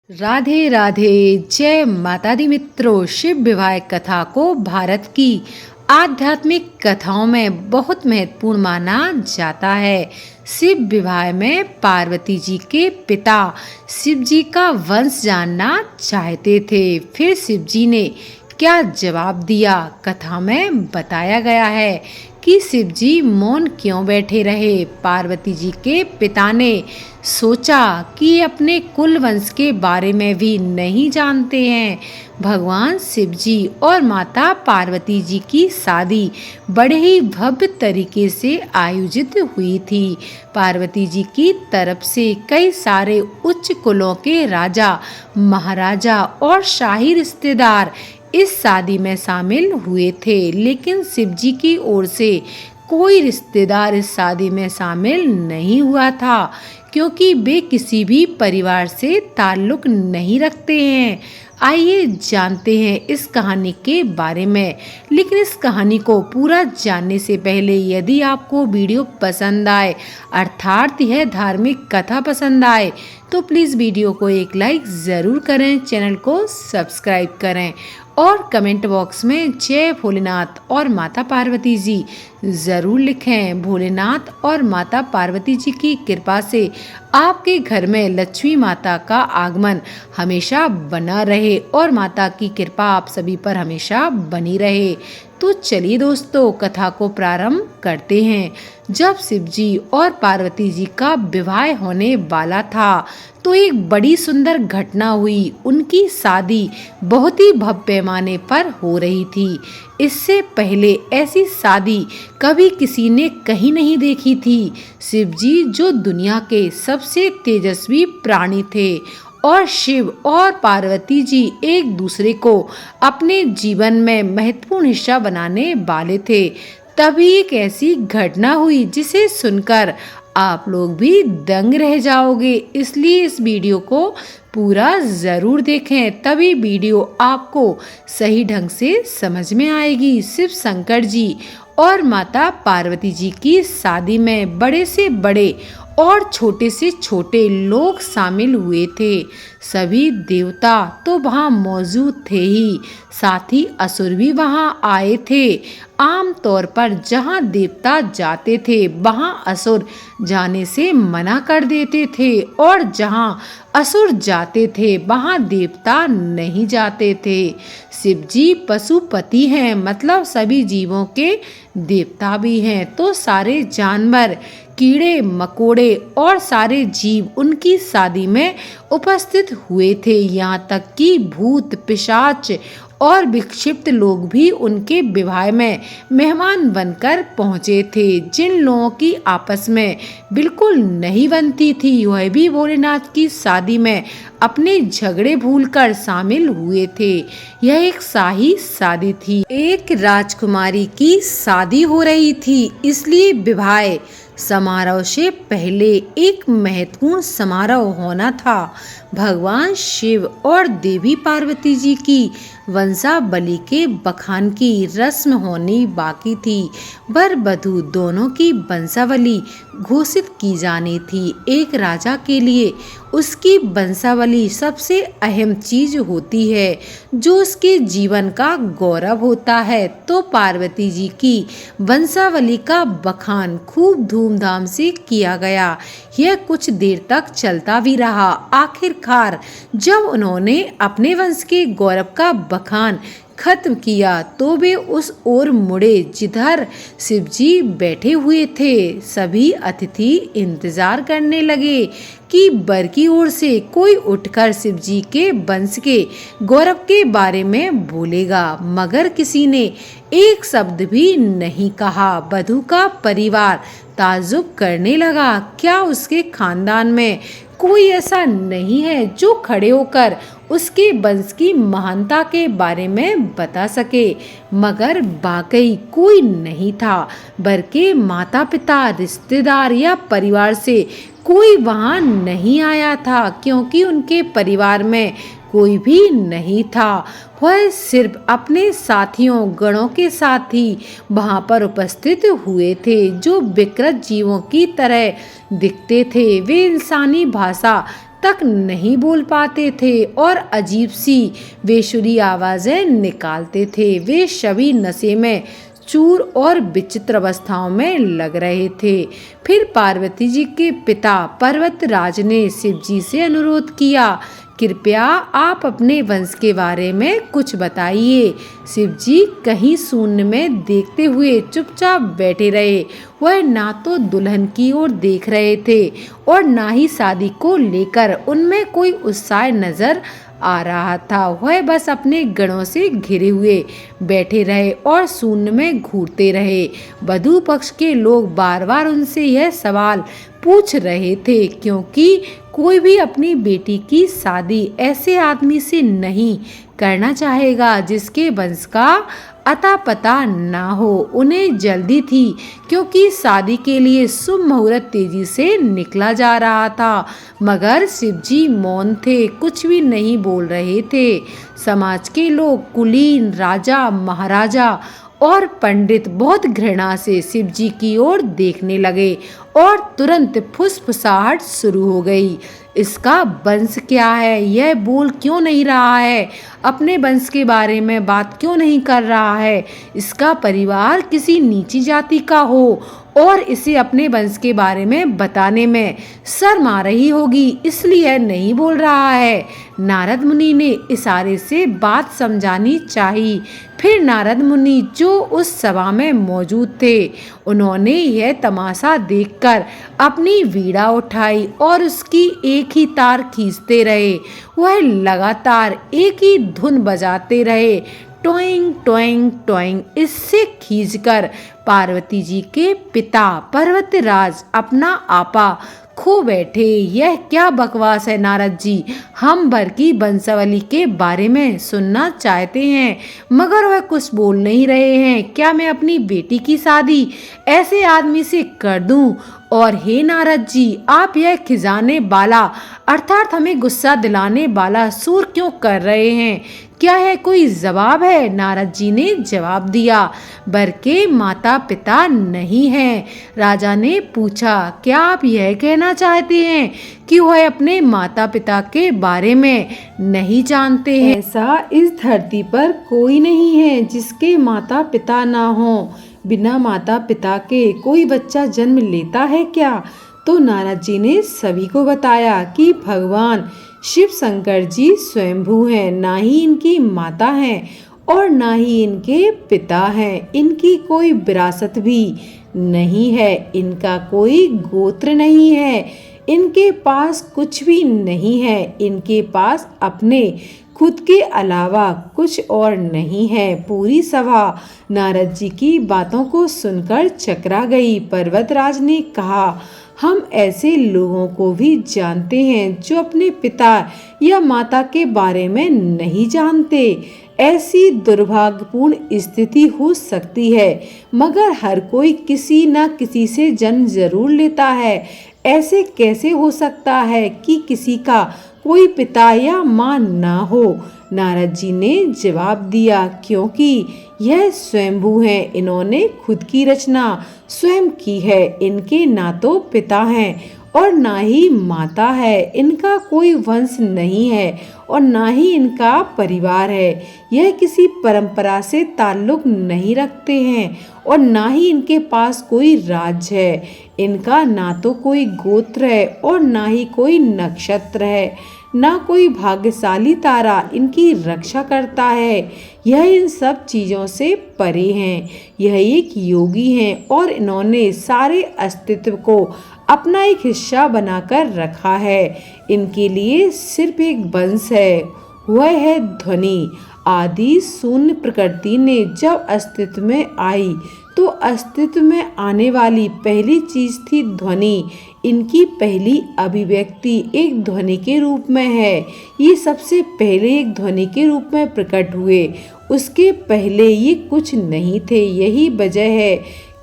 राधे राधे। जय माता दी मित्रों, शिव विवाह कथा को भारत की आध्यात्मिक कथाओं में बहुत महत्वपूर्ण माना जाता है। शिव विवाह में पार्वती जी के पिता शिव जी का वंश जानना चाहते थे। फिर शिव जी ने क्या जवाब दिया, कथा में बताया गया है कि शिव जी मौन क्यों बैठे रहे। पार्वती जी के पिता ने सोचा कि अपने कुल वंश के बारे में भी नहीं जानते हैं। भगवान शिव जी और माता पार्वती जी की शादी बड़े ही भव्य तरीके से आयोजित हुई थी। पार्वती जी की तरफ से कई सारे उच्च कुलों के राजा, महाराजा और शाही रिश्तेदार इस शादी में शामिल हुए थे, लेकिन शिव जी की ओर से कोई रिश्तेदार इस शादी में शामिल नहीं हुआ था, क्योंकि वे किसी भी परिवार से ताल्लुक नहीं रखते हैं। आइए जानते हैं इस कहानी के बारे में। लेकिन इस कहानी को पूरा जानने से पहले यदि आपको वीडियो पसंद आए, अर्थात यह धार्मिक कथा पसंद आए, तो प्लीज़ वीडियो को एक लाइक ज़रूर करें, चैनल को सब्सक्राइब करें और कमेंट बॉक्स में जय भोलेनाथ और माता पार्वती जी ज़रूर लिखें। भोलेनाथ और माता पार्वती जी की कृपा से आपके घर में लक्ष्मी माता का आगमन हमेशा बना रहे और माता की कृपा आप सभी पर हमेशा बनी रहे। तो चलिए दोस्तों, कथा को प्रारंभ करते हैं। जब शिव जी और पार्वती जी का विवाह होने वाला था तो एक बड़ी सुंदर घटना हुई। उनकी शादी बहुत ही भव्य पैमाने पर हो रही थी। इससे पहले ऐसी शादी कभी किसी ने कहीं नहीं देखी थी। शिव जी जो दुनिया के सबसे तेजस्वी प्राणी थे और शिव और पार्वती जी एक दूसरे को अपने जीवन में महत्वपूर्ण हिस्सा बनाने वाले थे। तभी एक ऐसी घटना हुई जिसे सुनकर आप लोग भी दंग रह जाओगे। इसलिए इस वीडियो को पूरा ज़रूर देखें, तभी वीडियो आपको सही ढंग से समझ में आएगी। शिव शंकर जी और माता पार्वती जी की शादी में बड़े से बड़े और छोटे से छोटे लोग शामिल हुए थे। सभी देवता तो वहाँ मौजूद थे ही, साथ ही असुर भी वहाँ आए थे। आम तौर पर जहाँ देवता जाते थे वहाँ असुर जाने से मना कर देते थे, और जहाँ असुर जाते थे वहाँ देवता नहीं जाते थे। शिव जी पशुपति हैं, मतलब सभी जीवों के देवता भी हैं। तो सारे जानवर, कीड़े मकोड़े और सारे जीव उनकी शादी में उपस्थित हुए थे। यहाँ तक कि भूत पिशाच और विक्षिप्त लोग भी उनके विवाह में मेहमान बनकर पहुँचे थे। जिन लोगों की आपस में बिल्कुल नहीं बनती थी वह भी भोलेनाथ की शादी में अपने झगड़े भूलकर शामिल हुए थे। यह एक शाही शादी थी। एक राजकुमारी की शादी हो रही थी, इसलिए विवाह समारोह से पहले एक महत्वपूर्ण समारोह होना था। भगवान शिव और देवी पार्वती जी की वंशावली के बखान की रस्म होनी बाकी थी। वर वधू दोनों की वंशावली घोषित की जानी थी। एक राजा के लिए उसकी वंशावली सबसे अहम चीज होती है, जो उसके जीवन का गौरव होता है। तो पार्वती जी की वंशावली का बखान खूब धूमधाम से किया गया। यह कुछ देर तक चलता भी रहा। आखिरकार जब उन्होंने अपने वंश के गौरव का बखान खत्म किया तो वे उस ओर मुड़े जिधर शिव जी बैठे हुए थे। सभी अतिथि इंतजार करने लगे कि वर की ओर से कोई उठकर शिव जी के वंश के गौरव के बारे में बोलेगा, मगर किसी ने एक शब्द भी नहीं कहा। वधू का परिवार ताज्जुब करने लगा, क्या उसके खानदान में कोई ऐसा नहीं है जो खड़े होकर उसके वंश की महानता के बारे में बता सके। मगर वाकई कोई नहीं था। वर के माता पिता, रिश्तेदार या परिवार से कोई वहाँ नहीं आया था, क्योंकि उनके परिवार में कोई भी नहीं था। वह सिर्फ अपने साथियों गणों के साथ ही वहाँ पर उपस्थित हुए थे, जो विकृत जीवों की तरह दिखते थे। वे इंसानी भाषा तक नहीं बोल पाते थे और अजीब सी बेसुरी आवाज़ें निकालते थे। वे सभी नशे में चूर और विचित्र अवस्थाओं में लग रहे थे। फिर पार्वती जी के पिता पर्वतराज ने शिव जी से अनुरोध किया, कृपया आप अपने वंश के बारे में कुछ बताइए। शिव जी कहीं शून्य में देखते हुए चुपचाप बैठे रहे। वह ना तो दुल्हन की ओर देख रहे थे और ना ही शादी को लेकर उनमें कोई उत्साह नजर आ रहा था। वह बस अपने गणों से घिरे हुए बैठे रहे और शून्य में घूरते रहे। वधू पक्ष के लोग बार बार उनसे यह सवाल पूछ रहे थे, क्योंकि कोई भी अपनी बेटी की शादी ऐसे आदमी से नहीं करना चाहेगा जिसके वंश का अता पता ना हो। उन्हें जल्दी थी, क्योंकि शादी के लिए शुभ मुहूर्त तेजी से निकला जा रहा था। मगर शिवजी मौन थे, कुछ भी नहीं बोल रहे थे। समाज के लोग, कुलीन, राजा, महाराजा और पंडित बहुत घृणा से शिव जी की ओर देखने लगे और तुरंत फुसफुसाहट शुरू हो गई। इसका वंश क्या है? यह बोल क्यों नहीं रहा है? अपने वंश के बारे में बात क्यों नहीं कर रहा है? इसका परिवार किसी नीची जाति का हो और इसे अपने वंश के बारे में बताने में शर्म आ रही होगी, इसलिए नहीं बोल रहा है। नारद मुनि ने इशारे से बात समझानी चाहिए। फिर नारद मुनि जो उस सभा में मौजूद थे, उन्होंने यह तमाशा देखकर अपनी वीणा उठाई और उसकी एक ही तार खींचते रहे। वह लगातार एक ही धुन बजाते रहे, टोइंग टोइंग टोइंग। इससे खींचकर पार्वती जी के पिता पर्वतराज अपना आपा खो बैठे। यह क्या बकवास है नारद जी? हम भर की बंसावली के बारे में सुनना चाहते हैं, मगर वह कुछ बोल नहीं रहे हैं। क्या मैं अपनी बेटी की शादी ऐसे आदमी से कर दूं? और हे नारद जी, आप यह खिजाने वाला अर्थात हमें गुस्सा दिलाने वाला सुर क्यों कर रहे हैं? क्या है कोई जवाब है? नारद जी ने जवाब दिया, वर के माता पिता नहीं हैं। राजा ने पूछा, क्या आप यह कहना चाहते हैं कि वह अपने माता पिता के बारे में नहीं जानते हैं? ऐसा इस धरती पर कोई नहीं है जिसके माता पिता ना हो। बिना माता पिता के कोई बच्चा जन्म लेता है क्या? तो नारद जी ने सभी को बताया कि भगवान शिव शंकर जी स्वयंभू हैं, ना ही इनकी माता हैं और ना ही इनके पिता हैं। इनकी कोई विरासत भी नहीं है, इनका कोई गोत्र नहीं है, इनके पास कुछ भी नहीं है। इनके पास अपने खुद के अलावा कुछ और नहीं है। पूरी सभा नारद जी की बातों को सुनकर चकरा गई। पर्वतराज ने कहा, हम ऐसे लोगों को भी जानते हैं जो अपने पिता या माता के बारे में नहीं जानते। ऐसी दुर्भाग्यपूर्ण स्थिति हो सकती है, मगर हर कोई किसी न किसी से जन्म जरूर लेता है। ऐसे कैसे हो सकता है कि किसी का कोई पिता या माँ ना हो? नारद जी ने जवाब दिया, क्योंकि यह स्वयंभू है, इन्होंने खुद की रचना स्वयं की है। इनके ना तो पिता हैं और ना ही माता है, इनका कोई वंश नहीं है और ना ही इनका परिवार है। यह किसी परंपरा से ताल्लुक नहीं रखते हैं और ना ही इनके पास कोई राज्य है। इनका ना तो कोई गोत्र है और ना ही कोई नक्षत्र है, ना कोई भाग्यशाली तारा इनकी रक्षा करता है। यह इन सब चीज़ों से परे हैं। यह एक योगी हैं और इन्होंने सारे अस्तित्व को अपना एक हिस्सा बनाकर रखा है। इनके लिए सिर्फ एक वंश है, वह है ध्वनि। आदि शून्य प्रकृति ने जब अस्तित्व में आई तो अस्तित्व में आने वाली पहली चीज थी ध्वनि। इनकी पहली अभिव्यक्ति एक ध्वनि के रूप में है। ये सबसे पहले एक ध्वनि के रूप में प्रकट हुए, उसके पहले ये कुछ नहीं थे। यही वजह है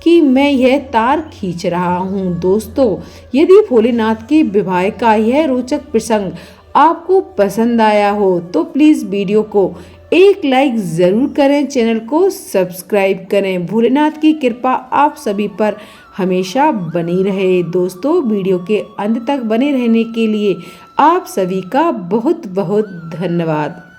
कि मैं यह तार खींच रहा हूँ। दोस्तों, यदि भोलेनाथ के विवाह का यह रोचक प्रसंग आपको पसंद आया हो तो प्लीज़ वीडियो को एक लाइक ज़रूर करें, चैनल को सब्सक्राइब करें। भोलेनाथ की कृपा आप सभी पर हमेशा बनी रहे। दोस्तों, वीडियो के अंत तक बने रहने के लिए आप सभी का बहुत बहुत धन्यवाद।